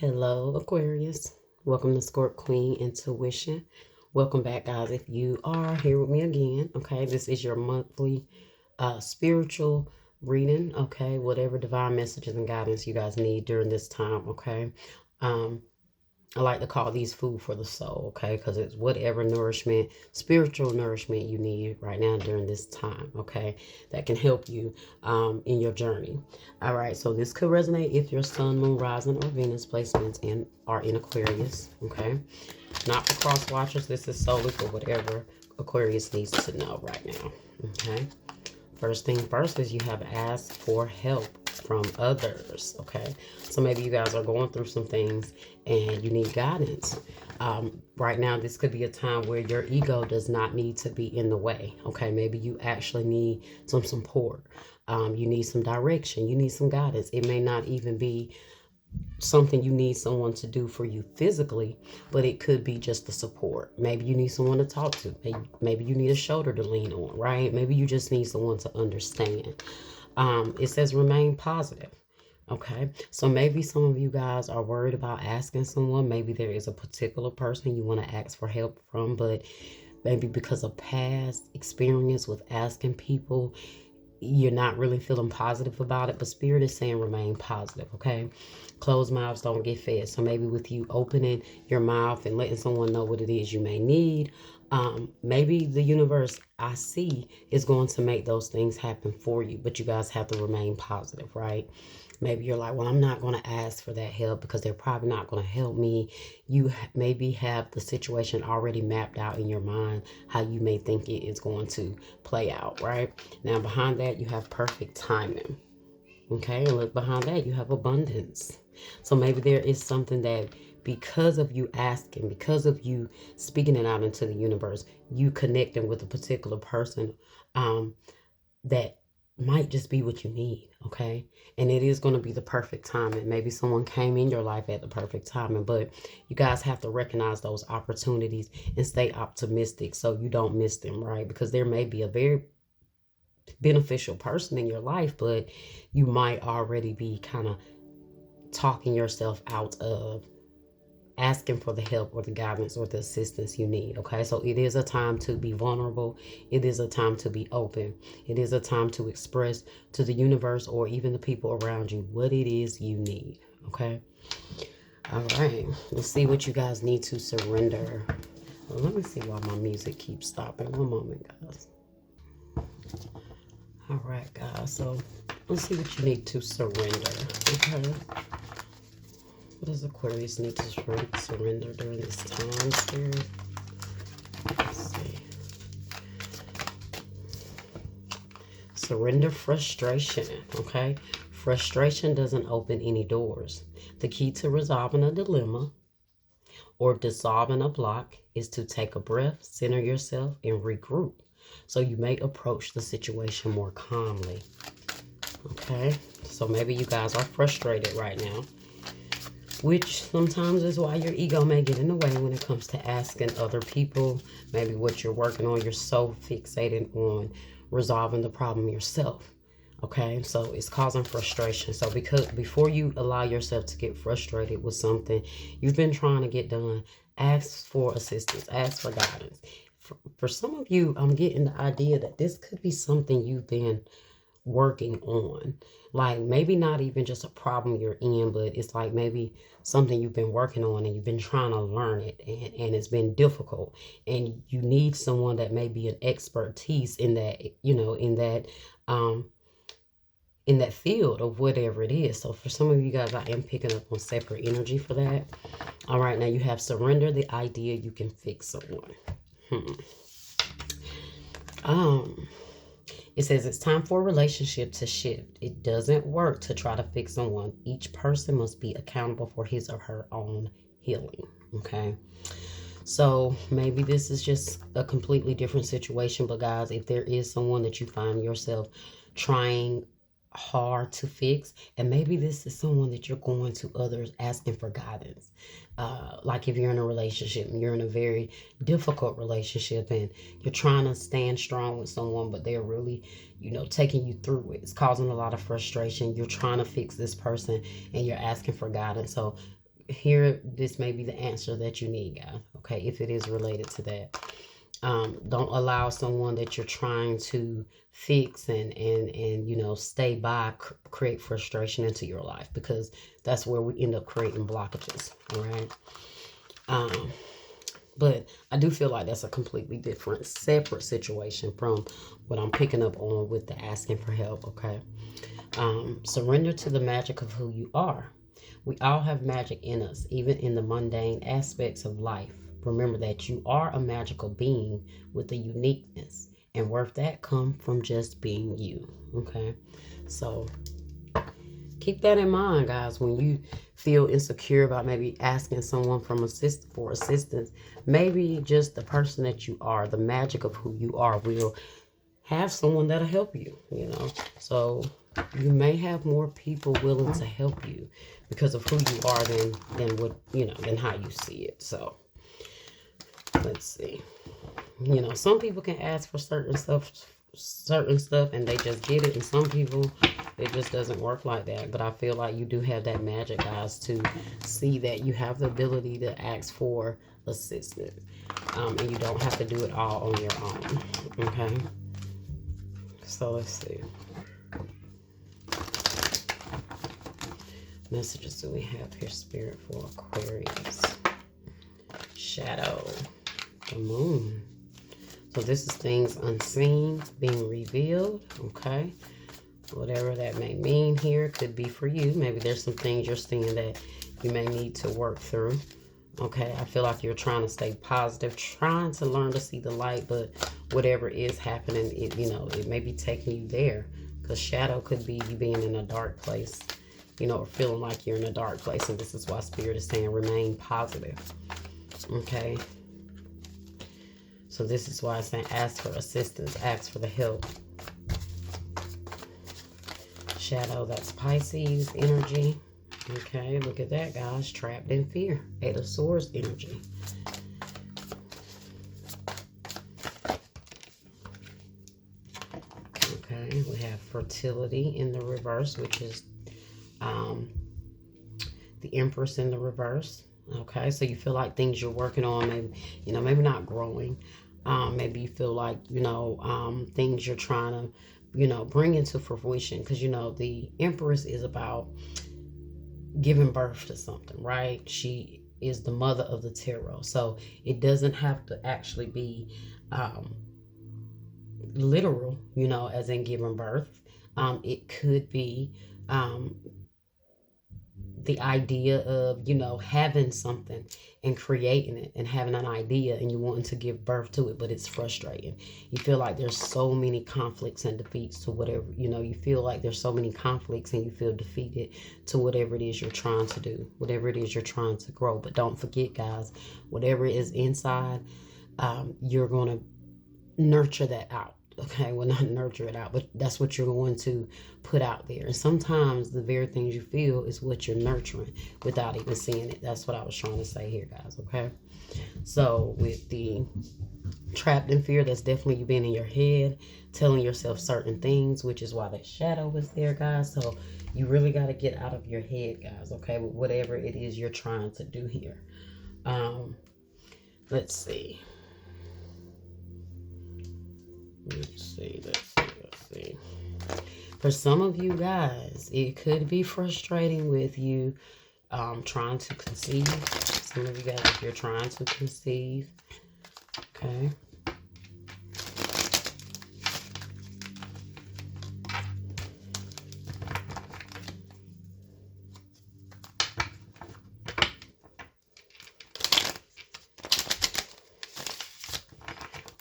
Hello, Aquarius. Welcome to Scorp Queen Intuition. Welcome back, guys. If you are here with me again, okay, this is your monthly spiritual reading, okay, whatever divine messages and guidance you guys need during this time, okay. I like to call these food for the soul, okay? Because it's whatever nourishment, spiritual nourishment you need right now during this time, okay? That can help you in your journey. All right, so this could resonate if your sun, moon, rising, or Venus placements are in Aquarius, okay? Not for cross watchers. This is solely for whatever Aquarius needs to know right now, okay? First thing first is you have asked for help from others, okay? So maybe you guys are going through some things and you need guidance. Right now, this could be a time where your ego does not need to be in the way, okay? Maybe you actually need some support. You need some direction. You need some guidance. It may not even be something you need someone to do for you physically, but it could be just the support. Maybe you need someone to talk to. Maybe you need a shoulder to lean on, right? Maybe you just need someone to understand. It says remain positive. Okay, so maybe some of you guys are worried about asking someone. Maybe there is a particular person you want to ask for help from, but maybe because of past experience with asking people, you're not really feeling positive about it. But Spirit is saying remain positive, okay? Closed mouths don't get fed. So maybe with you opening your mouth and letting someone know what it is you may need, maybe the universe, I see, is going to make those things happen for you. But you guys have to remain positive, right? Maybe you're like, well, I'm not going to ask for that help because they're probably not going to help me. You maybe have the situation already mapped out in your mind, how you may think it is going to play out, right? Now, behind that, you have perfect timing. Okay, and look, behind that, you have abundance. So maybe there is something that because of you asking, because of you speaking it out into the universe, you connecting with a particular person that might just be what you need, okay? And it is going to be the perfect timing. Maybe someone came in your life at the perfect timing, but you guys have to recognize those opportunities and stay optimistic so you don't miss them, right? Because there may be a very beneficial person in your life, but you might already be kind of talking yourself out of asking for the help or the guidance or the assistance you need, okay? So it is a time to be vulnerable. It is a time to be open. It is a time to express to the universe or even the people around you what it is you need, okay? All right, let's see what you guys need to surrender. Well, let me see why my music keeps stopping. One moment, guys. All right, guys, so let's see what you need to surrender, okay? What does Aquarius need to surrender during this time, Spirit? Let's see. Surrender frustration, okay? Frustration doesn't open any doors. The key to resolving a dilemma or dissolving a block is to take a breath, center yourself, and regroup. So you may approach the situation more calmly, okay? So maybe you guys are frustrated right now, which sometimes is why your ego may get in the way when it comes to asking other people. Maybe what you're working on, you're so fixated on resolving the problem yourself. Okay, so it's causing frustration. So because before you allow yourself to get frustrated with something you've been trying to get done, ask for assistance, ask for guidance. For some of you, I'm getting the idea that this could be something you've been working on, like maybe not even just a problem you're in, but it's like maybe something you've been working on and you've been trying to learn it, and it's been difficult, and you need someone that may be an expertise in that, in that field of whatever it is. So for some of you guys, I am picking up on separate energy for that. All right, now you have surrender the idea you can fix someone. It says it's time for a relationship to shift. It doesn't work to try to fix someone. Each person must be accountable for his or her own healing, okay? So maybe this is just a completely different situation, but guys, if there is someone that you find yourself trying hard to fix, and maybe this is someone that you're going to others asking for guidance, like if you're in a relationship and you're in a very difficult relationship and you're trying to stand strong with someone, but they're really taking you through it, it's causing a lot of frustration, you're trying to fix this person and you're asking for guidance. So here, this may be the answer that you need, guys. Okay, if it is related to that. Don't allow someone that you're trying to fix and you know, stay by, create frustration into your life, because that's where we end up creating blockages. All right. But I do feel like that's a completely different, separate situation from what I'm picking up on with the asking for help. Okay. Surrender to the magic of who you are. We all have magic in us, even in the mundane aspects of life. Remember that you are a magical being with a uniqueness and worth that come from just being you. Okay. So keep that in mind, guys, when you feel insecure about maybe asking someone for assistance. Maybe just the person that you are, the magic of who you are, will have someone that'll help you, you know. So you may have more people willing to help you because of who you are than what, you know, than how you see it. So let's see. You know, some people can ask for certain stuff and they just get it, and some people, it just doesn't work like that. But I feel like you do have that magic, guys, to see that you have the ability to ask for assistance, and you don't have to do it all on your own. Okay, so let's see. Messages do we have here, Spirit, for Aquarius? Shadow, the moon. So this is things unseen being revealed. Okay, whatever that may mean here, could be for you. Maybe there's some things you're seeing that you may need to work through. Okay, I feel like you're trying to stay positive, trying to learn to see the light, but whatever is happening, it, you know, it may be taking you there, because shadow could be you being in a dark place, you know, or feeling like you're in a dark place. And this is why Spirit is saying remain positive. Okay, so this is why I'm saying ask for assistance, ask for the help. Shadow, that's Pisces energy. Okay, look at that, guys. Trapped in fear. Eight of Swords energy. Okay, we have fertility in the reverse, which is the Empress in the reverse. Okay, so you feel like things you're working on, maybe, you know, maybe not growing. Maybe you feel like, you know, things you're trying to, you know, bring into fruition, because, you know, the Empress is about giving birth to something, right? She is the mother of the tarot. So it doesn't have to actually be literal, you know, as in giving birth. It could be the idea of, you know, having something and creating it and having an idea and you wanting to give birth to it, but it's frustrating. You feel like there's so many conflicts and defeats to whatever, you know, you feel like there's so many conflicts and you feel defeated to whatever it is you're trying to do, whatever it is you're trying to grow. But don't forget, guys, whatever is inside, you're going to nurture that out. Okay, well, not nurture it out, but that's what you're going to put out there. And sometimes the very things you feel is what you're nurturing without even seeing it. That's what I was trying to say here, guys. Okay, so with the trapped in fear, that's definitely you being in your head, telling yourself certain things, which is why that shadow was there, guys. So you really got to get out of your head, guys. Okay, with whatever it is you're trying to do here. Let's see. Let's see. For some of you guys, it could be frustrating with you trying to conceive. Some of you guys, if you're trying to conceive, okay.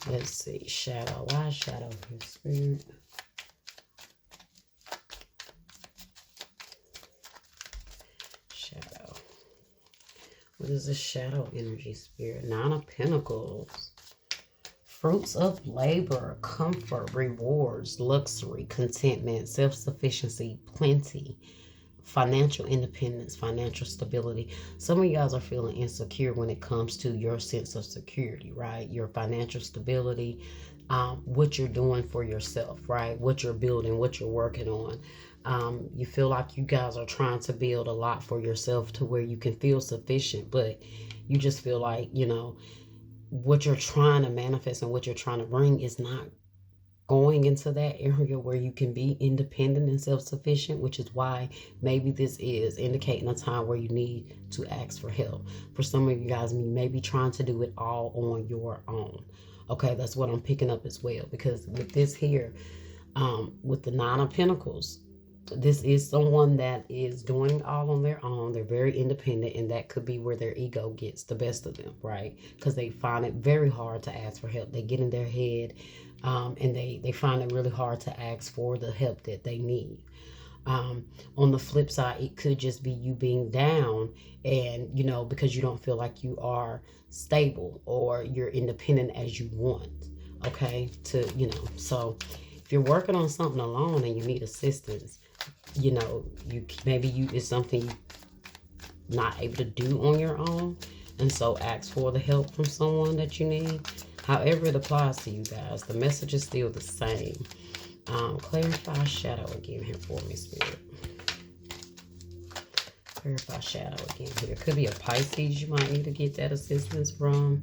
Let's see, shadow. Why shadow here, Spirit? Shadow. What is the shadow energy, Spirit? Nine of Pentacles. Fruits of labor, comfort, rewards, luxury, contentment, self-sufficiency, plenty, financial independence, financial stability. Some of you guys are feeling insecure when it comes to your sense of security, right? Your financial stability, what you're doing for yourself, right? What you're building, what you're working on. You feel like you guys are trying to build a lot for yourself to where you can feel sufficient, but you just feel like, what you're trying to manifest and what you're trying to bring is not going into that area where you can be independent and self-sufficient, which is why maybe this is indicating a time where you need to ask for help. For some of you guys, you may be trying to do it all on your own. Okay, that's what I'm picking up as well, because with this here, with the Nine of Pentacles, this is someone that is doing it all on their own. They're very independent, and that could be where their ego gets the best of them, right? Because they find it very hard to ask for help. They get in their head, and they find it really hard to ask for the help that they need. On the flip side, it could just be you being down and, because you don't feel like you are stable or you're independent as you want, okay? So if you're working on something alone and you need assistance, it's something you're not able to do on your own, and so ask for the help from someone that you need. However it applies to you guys, the message is still the same. Clarify shadow again here for me, Spirit. Clarify shadow again here. Could be a Pisces you might need to get that assistance from.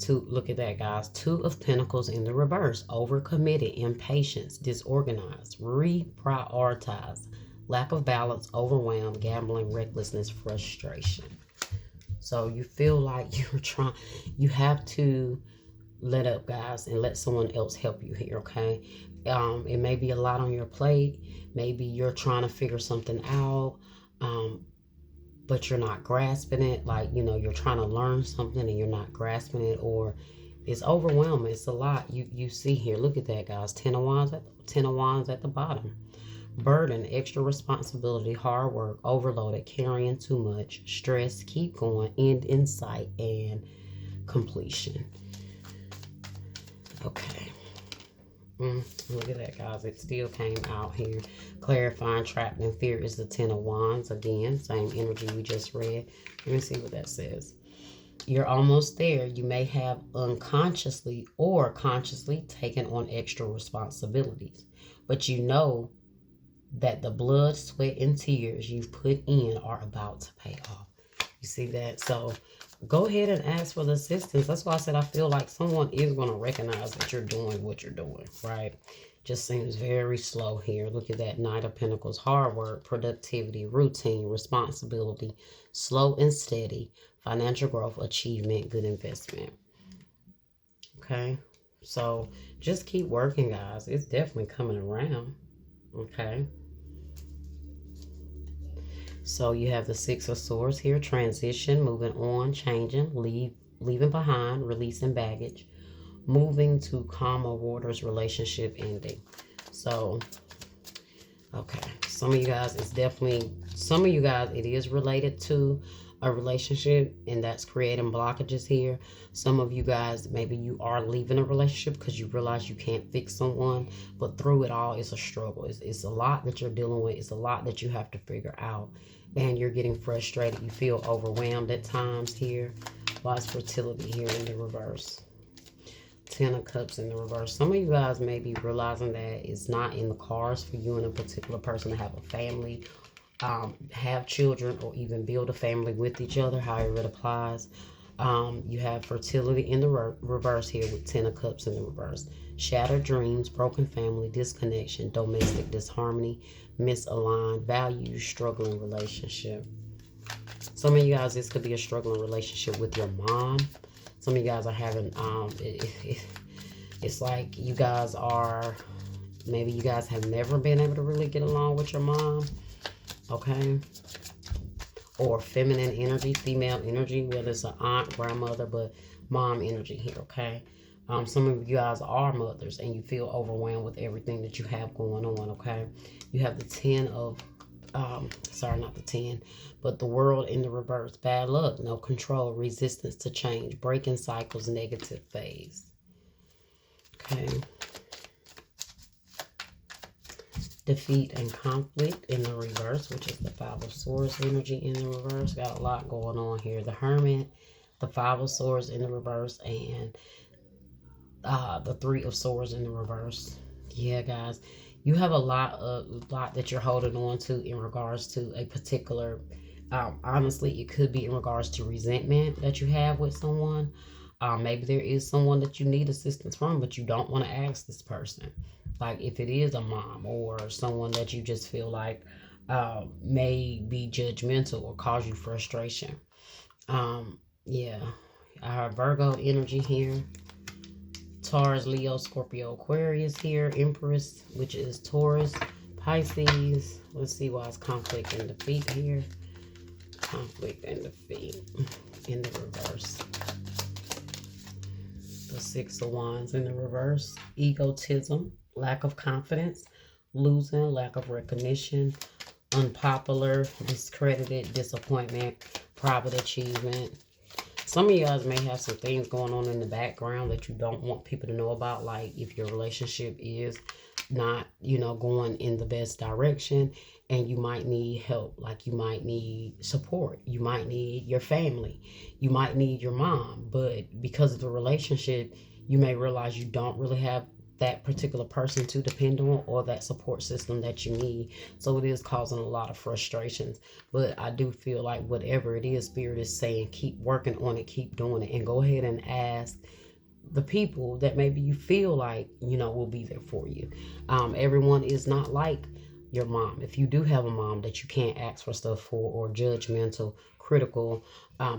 Look at that, guys. Two of Pentacles in the reverse. Overcommitted, impatience, disorganized, reprioritize, lack of balance, overwhelmed, gambling, recklessness, frustration. So you feel like you have to let up, guys, and let someone else help you here, okay? It may be a lot on your plate. Maybe you're trying to figure something out, but you're not grasping it. Like, you're trying to learn something and you're not grasping it, or it's overwhelming. It's a lot. You see here, look at that, guys. Ten of Wands at the bottom. Burden, extra responsibility, hard work, overloaded, carrying too much, stress, keep going, end in sight, and completion. Okay. Look at that, guys. It still came out here. Clarifying, trapped in fear is the Ten of Wands. Again, same energy we just read. Let me see what that says. You're almost there. You may have unconsciously or consciously taken on extra responsibilities, but you know that the blood, sweat, and tears you've put in are about to pay off. You see that? So go ahead and ask for the assistance. That's why I said I feel like someone is going to recognize that you're doing what you're doing, right? Just seems very slow here. Look at that. Knight of Pentacles. Hard work, productivity, routine, responsibility, slow and steady, financial growth, achievement, good investment. Okay? So just keep working, guys. It's definitely coming around. Okay? So you have the Six of Swords here. Transition, moving on, changing, leaving behind, releasing baggage, moving to calmer waters, relationship ending. So, okay. Some of you guys, it is related to a relationship, and that's creating blockages here. Some of you guys, maybe you are leaving a relationship because you realize you can't fix someone, but through it all, it's a struggle. It's a lot that you're dealing with. It's a lot that you have to figure out, and you're getting frustrated. You feel overwhelmed at times here. Why is fertility here in the reverse? Ten of Cups in the reverse. Some of you guys may be realizing that it's not in the cards for you and a particular person to have a family, have children, or even build a family with each other, however it applies. You have fertility in the reverse here with Ten of Cups in the reverse. Shattered dreams, broken family, disconnection, domestic disharmony, misaligned values, struggling relationship. Some of you guys, this could be a struggling relationship with your mom. Some of you guys are having, it's like you guys are, maybe you guys have never been able to really get along with your mom. Okay? Or feminine energy, female energy, whether it's an aunt, grandmother, but mom energy here, okay? Some of you guys are mothers and you feel overwhelmed with everything that you have going on, okay? You have the 10 of, sorry, not the 10, but the World in the reverse. Bad luck, no control, resistance to change, breaking cycles, negative phase. Okay. Defeat and conflict in the reverse, which is the Five of Swords energy in the reverse. Got a lot going on here. The Hermit, the Five of Swords in the reverse, and the Three of Swords in the reverse. Yeah, guys, you have a lot that you're holding on to in regards to a particular, honestly, it could be in regards to resentment that you have with someone. Maybe there is someone that you need assistance from, but you don't want to ask this person. Like if it is a mom or someone that you just feel like may be judgmental or cause you frustration. Yeah, our Virgo energy here. Taurus, Leo, Scorpio, Aquarius here. Empress, which is Taurus, Pisces. Let's see why it's conflict and defeat here. Conflict and defeat in the reverse. The Six of Wands in the reverse. Egotism, lack of confidence, losing, lack of recognition, unpopular, discredited, disappointment, private achievement. Some of you guys may have some things going on in the background that you don't want people to know about, like if your relationship is not, going in the best direction and you might need help, like you might need support, you might need your family, you might need your mom, but because of the relationship, you may realize you don't really have that particular person to depend on or that support system that you need. So it is causing a lot of frustrations. But I do feel like whatever it is, Spirit is saying, keep working on it, keep doing it, and go ahead and ask the people that maybe you feel like, will be there for you. Everyone is not like your mom. If you do have a mom that you can't ask for stuff for, or judgmental, critical,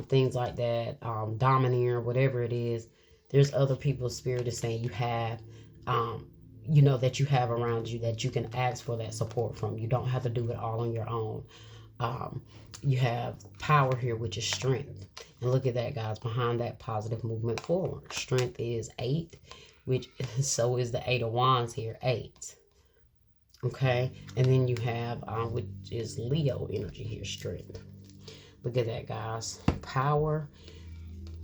things like that, domineering, whatever it is, there's other people. Spirit is saying you have that you have around you that you can ask for that support from. You don't have to do it all on your own. You have power here, which is strength. And look at that, guys, behind that positive movement forward. Strength is 8, which so is the 8 of Wands here, 8. Okay, and then you have, which is Leo energy here, strength. Look at that, guys. Power,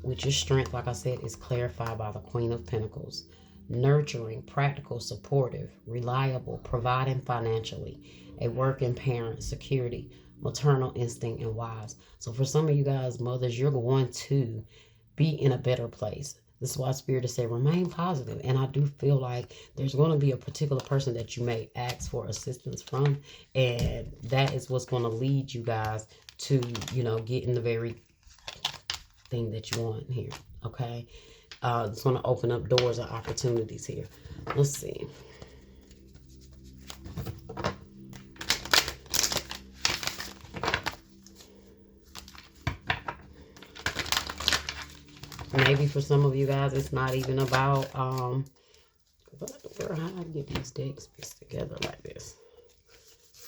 which is strength, like I said, is clarified by the Queen of Pentacles. Nurturing, practical, supportive, reliable, providing financially, a working parent, security, maternal instinct, and wise. So for some of you guys, mothers, you're going to be in a better place. This is why Spirit is saying remain positive. And I do feel like there's going to be a particular person that you may ask for assistance from. And that is what's going to lead you guys to, getting the very thing that you want here. Okay. It's going to open up doors and opportunities here. Let's see. Maybe for some of you guys, it's not even about, how do I get these decks pieced together like this?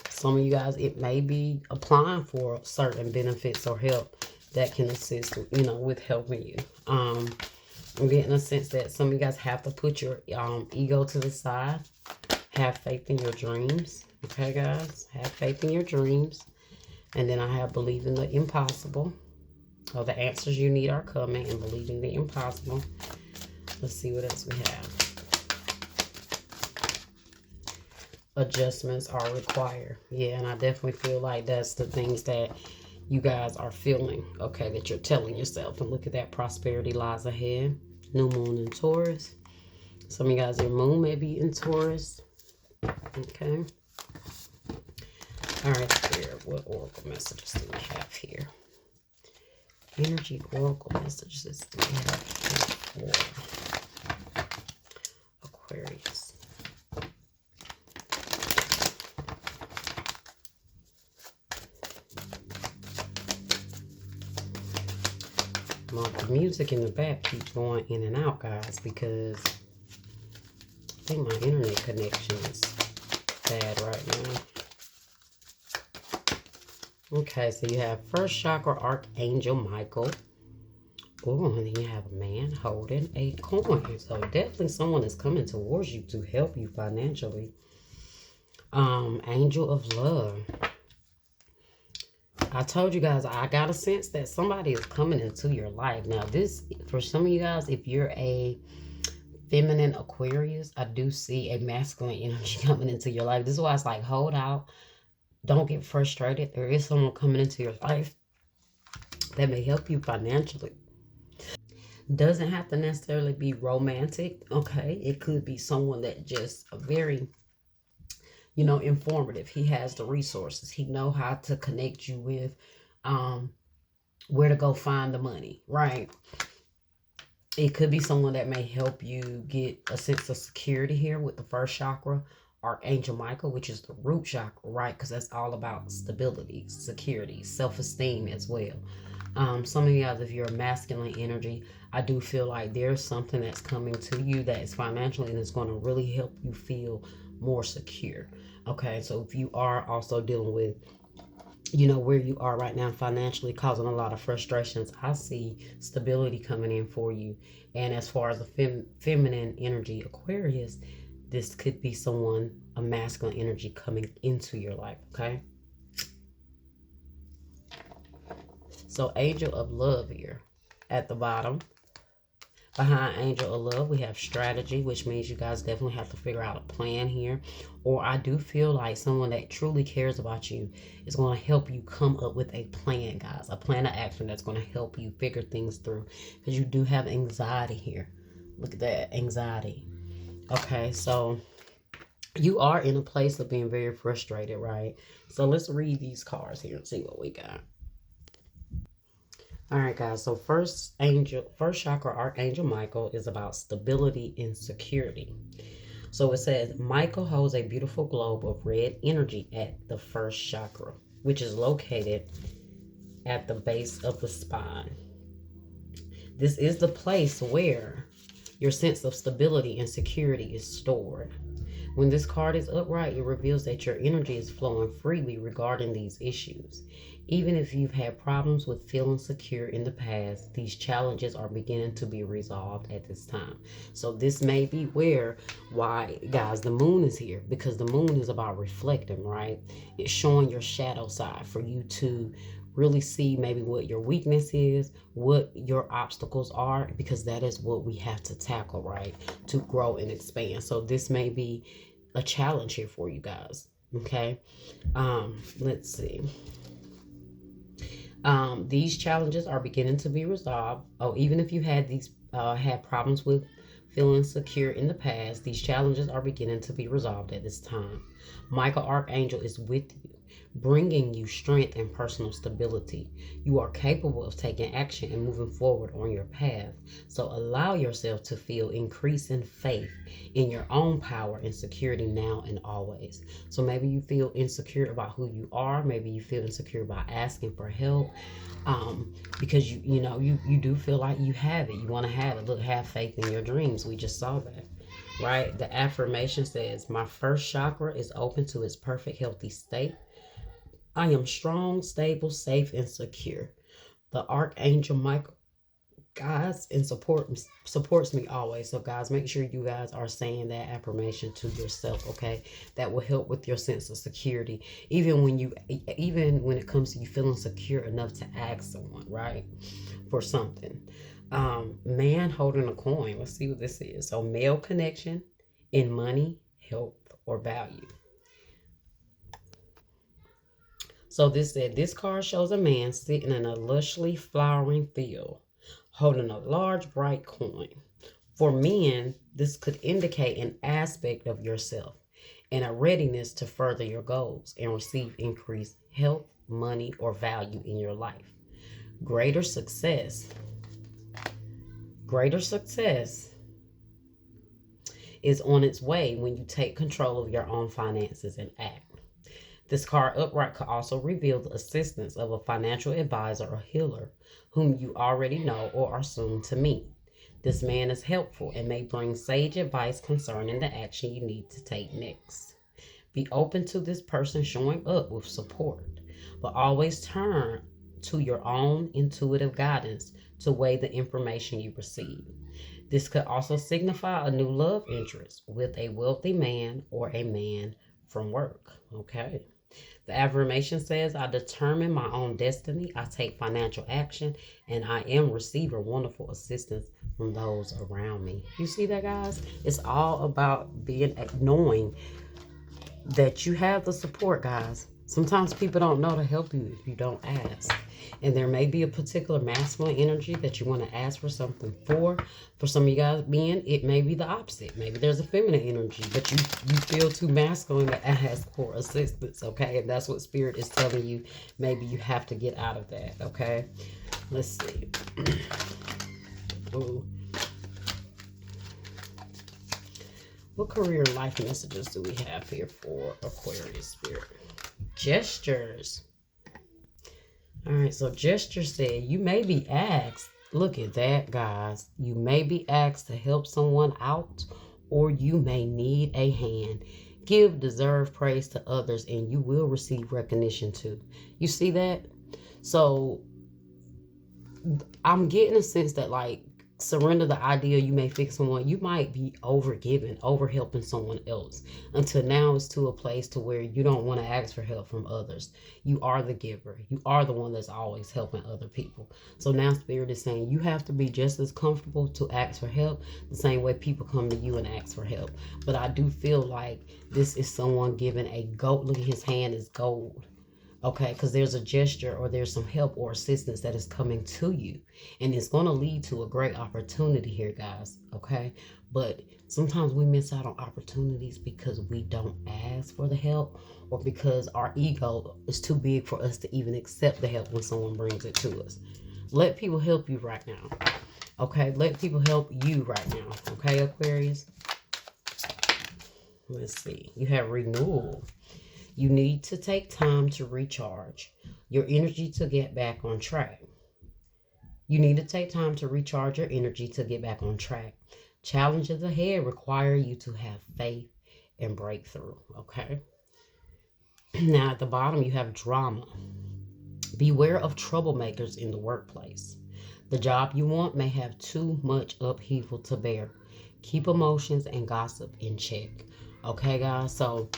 Some of you guys, it may be applying for certain benefits or help that can assist, with helping you. I'm getting a sense that some of you guys have to put your ego to the side. Have faith in your dreams. Okay, guys? Have faith in your dreams. And then I have believe in the impossible. So the answers you need are coming, and believe in the impossible. Let's see what else we have. Adjustments are required. Yeah, and I definitely feel like that's the things that you guys are feeling, okay, that you're telling yourself. And look at that, prosperity lies ahead. New moon in Taurus. Some of you guys, your moon may be in Taurus. Okay. All right, Spirit, what oracle messages do we have here? Energy oracle messages do we have here for Aquarius? Well, the music in the back keeps going in and out, guys, because I think my internet connection is bad right now. Okay, so you have first chakra Archangel Michael. Oh, and then you have a man holding a coin. So definitely someone is coming towards you to help you financially. Angel of Love. I told you guys, I got a sense that somebody is coming into your life. Now, this, for some of you guys, if you're a feminine Aquarius, I do see a masculine energy coming into your life. This is why it's like, hold out. Don't get frustrated. There is someone coming into your life that may help you financially. Doesn't have to necessarily be romantic, okay? It could be someone that just a very informative. He has the resources. He know how to connect you with where to go find the money, right? It could be someone that may help you get a sense of security here with the first chakra, Archangel Michael, which is the root chakra, right? Because that's all about stability, security, self-esteem as well. Some of you guys, if you're a masculine energy, I do feel like there's something that's coming to you that is financially and it's going to really help you feel more secure. Okay, so if you are also dealing with where you are right now financially, causing a lot of frustrations, I see stability coming in for you. And as far as the feminine energy, Aquarius, this could be someone, a masculine energy coming into your life. Okay, so Angel of Love here at the bottom. Behind Angel of Love, we have strategy, which means you guys definitely have to figure out a plan here. Or I do feel like someone that truly cares about you is going to help you come up with a plan, guys. A plan of action that's going to help you figure things through. Because you do have anxiety here. Look at that, anxiety. Okay, so you are in a place of being very frustrated, right? So let's read these cards here and see what we got. All right, guys. So first chakra, Archangel Michael, is about stability and security. So it says Michael holds a beautiful globe of red energy at the first chakra, which is located at the base of the spine. This is the place where your sense of stability and security is stored. When this card is upright, it reveals that your energy is flowing freely regarding these issues. Even if you've had problems with feeling secure in the past, these challenges are beginning to be resolved at this time. So this may be why, guys, the moon is here, because the moon is about reflecting, right? It's showing your shadow side for you to really see maybe what your weakness is, what your obstacles are, because that is what we have to tackle, right? To grow and expand. So this may be a challenge here for you guys. Okay. Let's see. These challenges are beginning to be resolved. Oh, even if you had problems with feeling secure in the past, these challenges are beginning to be resolved at this time. Michael Archangel is with you, bringing you strength and personal stability. You are capable of taking action and moving forward on your path. So allow yourself to feel increasing faith in your own power and security now and always. So maybe you feel insecure about who you are. Maybe you feel insecure about asking for help. Because you do feel like you have it. You want to have it. Look, have faith in your dreams. We just saw that. Right? The affirmation says, my first chakra is open to its perfect healthy state. I am strong, stable, safe, and secure. The Archangel Michael guides and supports me always. So guys, make sure you guys are saying that affirmation to yourself, okay? That will help with your sense of security. Even when it comes to you feeling secure enough to ask someone, right? For something. Man holding a coin. Let's see what this is. So male connection in money, health, or value. So this card shows a man sitting in a lushly flowering field, holding a large bright coin. For men, this could indicate an aspect of yourself and a readiness to further your goals and receive increased health, money, or value in your life. Greater success is on its way when you take control of your own finances and act. This card upright could also reveal the assistance of a financial advisor or healer whom you already know or are soon to meet. This man is helpful and may bring sage advice concerning the action you need to take next. Be open to this person showing up with support, but always turn to your own intuitive guidance to weigh the information you receive. This could also signify a new love interest with a wealthy man or a man from work. Okay. The affirmation says, I determine my own destiny, I take financial action, and I am receiving wonderful assistance from those around me. You see that, guys? It's all about knowing that you have the support, guys. Sometimes people don't know to help you if you don't ask. And there may be a particular masculine energy that you want to ask for something for. For some of you guys being, it may be the opposite. Maybe there's a feminine energy, but you feel too masculine to ask for assistance, okay? And that's what Spirit is telling you. Maybe you have to get out of that, okay? Let's see. Ooh. What career and life messages do we have here for Aquarius Spirit? Gestures. All right, so gesture said you may be asked. Look at that, guys. You may be asked to help someone out, or you may need a hand. Give deserved praise to others, and you will receive recognition too. You see that? So I'm getting a sense that, like, surrender the idea you may fix someone. You might be over giving, over helping someone else, until now it's to a place to where you don't want to ask for help from others. You are the giver. You are the one that's always helping other people. So now Spirit is saying you have to be just as comfortable to ask for help the same way people come to you and ask for help. But I do feel like this is someone giving a gold. Look at his hand is gold. Okay, because there's a gesture or there's some help or assistance that is coming to you. And it's going to lead to a great opportunity here, guys. Okay, but sometimes we miss out on opportunities because we don't ask for the help, or because our ego is too big for us to even accept the help when someone brings it to us. Let people help you right now. Okay, let people help you right now. Okay, Aquarius. Let's see. You have renewal. You need to take time to recharge your energy to get back on track. You need to take time to recharge your energy to get back on track. Challenges ahead require you to have faith and breakthrough, okay? Now, at the bottom, you have drama. Beware of troublemakers in the workplace. The job you want may have too much upheaval to bear. Keep emotions and gossip in check. Okay, guys? So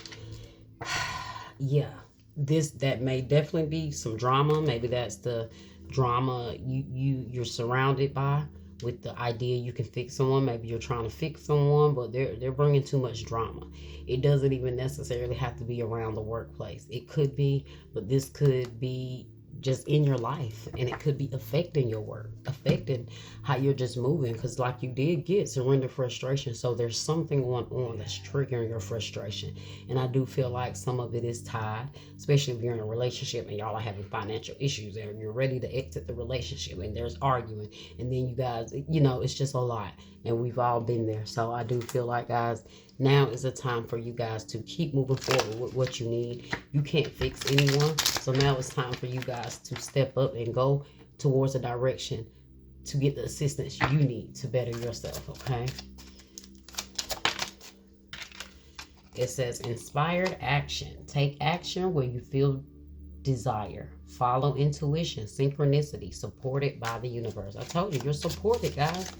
yeah, that may definitely be some drama. Maybe that's the drama you're surrounded by, with the idea you can fix someone. Maybe you're trying to fix someone, but they're bringing too much drama. It doesn't even necessarily have to be around the workplace. It could be, but this could be just in your life, and it could be affecting your work, affecting how you're just moving, because like you did get surrender frustration, so there's something going on that's triggering your frustration. And I do feel like some of it is tied, especially if you're in a relationship and y'all are having financial issues and you're ready to exit the relationship and there's arguing, and then you guys, it's just a lot, and we've all been there. So I do feel like, guys, now is the time for you guys to keep moving forward with what you need. You can't fix anyone. So now it's time for you guys to step up and go towards a direction to get the assistance you need to better yourself, okay? It says inspired action. Take action where you feel desire. Follow intuition, synchronicity, supported by the universe. I told you, you're supported, guys.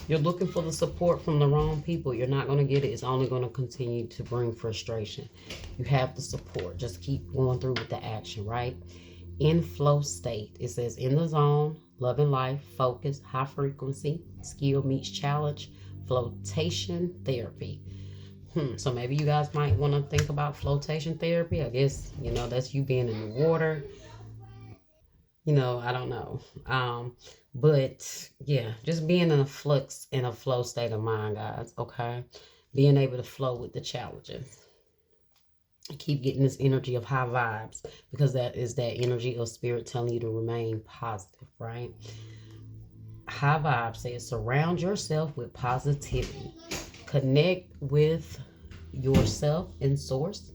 You're looking for the support from the wrong people. You're not going to get it. It's only going to continue to bring frustration. You have the support. Just keep going through with the action, right? In flow state. It says in the zone, loving life, focus, high frequency, skill meets challenge, flotation therapy. So maybe you guys might want to think about flotation therapy. I guess, that's you being in the water. I don't know. But yeah, just being in a flow state of mind, guys. Okay. Being able to flow with the challenges. Keep getting this energy of high vibes, because that is that energy of Spirit telling you to remain positive, right? High vibes says surround yourself with positivity. Connect with yourself and source.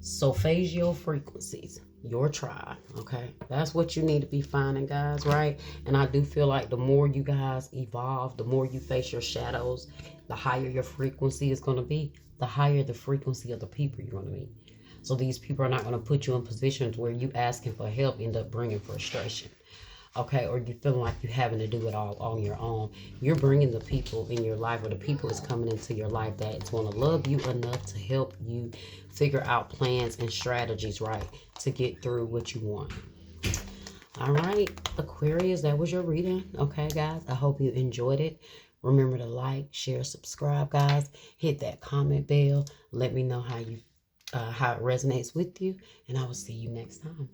Solfeggio frequencies. Your tribe, okay? That's what you need to be finding, guys, right? And I do feel like the more you guys evolve, the more you face your shadows, the higher your frequency is going to be, the higher the frequency of the people you're going to meet. So these people are not going to put you in positions where you asking for help end up bringing frustration, okay? Or you feeling like you're having to do it all on your own. You're bringing the people in your life, or the people is coming into your life that's going to love you enough to help you figure out plans and strategies, right, to get through what you want. All right, Aquarius, that was your reading. Okay, guys, I hope you enjoyed it. Remember to like, share, subscribe, guys. Hit that comment bell. Let me know how you how it resonates with you. And I will see you next time.